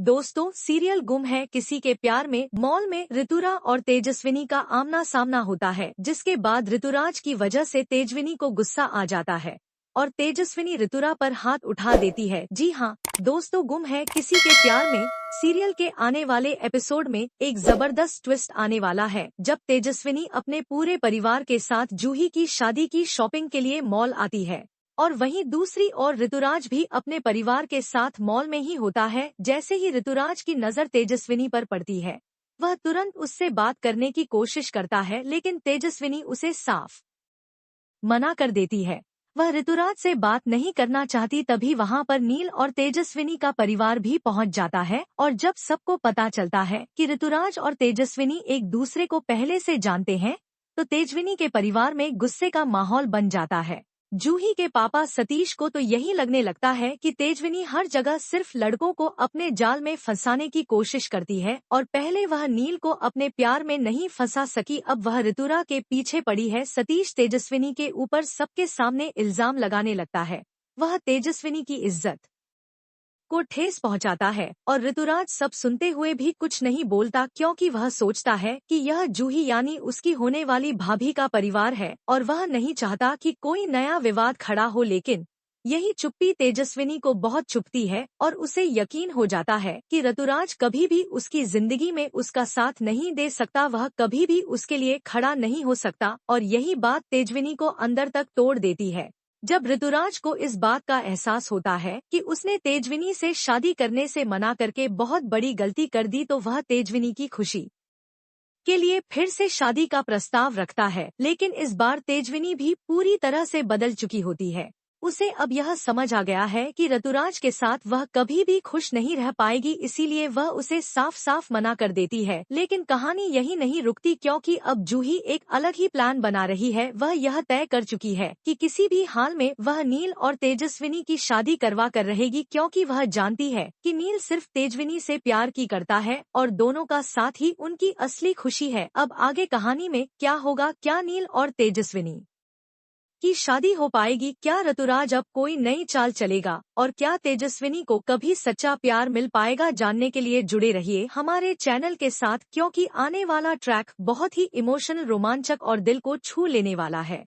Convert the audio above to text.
दोस्तों, सीरियल गुम है किसी के प्यार में मॉल में ऋतुरा और तेजस्विनी का आमना सामना होता है, जिसके बाद ऋतुराज की वजह से तेजस्विनी को गुस्सा आ जाता है और तेजस्विनी ऋतुरा पर हाथ उठा देती है। जी हाँ दोस्तों, गुम है किसी के प्यार में सीरियल के आने वाले एपिसोड में एक जबरदस्त ट्विस्ट आने वाला है, जब तेजस्विनी अपने पूरे परिवार के साथ जूही की शादी की शॉपिंग के लिए मॉल आती है और वहीं दूसरी ओर ऋतुराज भी अपने परिवार के साथ मॉल में ही होता है। जैसे ही ऋतुराज की नजर तेजस्विनी पर पड़ती है, वह तुरंत उससे बात करने की कोशिश करता है, लेकिन तेजस्विनी उसे साफ मना कर देती है। वह ऋतुराज से बात नहीं करना चाहती। तभी वहां पर नील और तेजस्विनी का परिवार भी पहुंच जाता है और जब सबको पता चलता है कि ऋतुराज और तेजस्विनी एक दूसरे को पहले से जानते हैं, तो तेजस्विनी के परिवार में गुस्से का माहौल बन जाता है। जूही के पापा सतीश को तो यही लगने लगता है कि तेजस्विनी हर जगह सिर्फ लड़कों को अपने जाल में फंसाने की कोशिश करती है और पहले वह नील को अपने प्यार में नहीं फंसा सकी, अब वह ऋतुरा के पीछे पड़ी है। सतीश तेजस्विनी के ऊपर सबके सामने इल्जाम लगाने लगता है। वह तेजस्विनी की इज्जत को ठेस पहुंचाता है और ऋतुराज सब सुनते हुए भी कुछ नहीं बोलता, क्योंकि वह सोचता है कि यह जूही यानी उसकी होने वाली भाभी का परिवार है और वह नहीं चाहता कि कोई नया विवाद खड़ा हो। लेकिन यही चुप्पी तेजस्विनी को बहुत चुभती है और उसे यकीन हो जाता है कि ऋतुराज कभी भी उसकी जिंदगी में उसका साथ नहीं दे सकता, वह कभी भी उसके लिए खड़ा नहीं हो सकता। और यही बात तेजस्विनी को अंदर तक तोड़ देती है। जब ऋतुराज को इस बात का एहसास होता है कि उसने तेजस्विनी से शादी करने से मना करके बहुत बड़ी गलती कर दी, तो वह तेजस्विनी की खुशी के लिए फिर से शादी का प्रस्ताव रखता है। लेकिन इस बार तेजस्विनी भी पूरी तरह से बदल चुकी होती है। उसे अब यह समझ आ गया है कि ऋतुराज के साथ वह कभी भी खुश नहीं रह पाएगी, इसीलिए वह उसे साफ साफ मना कर देती है। लेकिन कहानी यही नहीं रुकती, क्योंकि अब जूही एक अलग ही प्लान बना रही है। वह यह तय कर चुकी है कि किसी भी हाल में वह नील और तेजस्विनी की शादी करवा कर रहेगी, क्योंकि वह जानती है कि नील सिर्फ तेजस्विनी से प्यार की करता है और दोनों का साथ ही उनकी असली खुशी है। अब आगे कहानी में क्या होगा? क्या नील और तेजस्विनी की शादी हो पाएगी? क्या ऋतुराज अब कोई नई चाल चलेगा? और क्या तेजस्विनी को कभी सच्चा प्यार मिल पाएगा? जानने के लिए जुड़े रहिए हमारे चैनल के साथ, क्योंकि आने वाला ट्रैक बहुत ही इमोशनल, रोमांचक और दिल को छू लेने वाला है।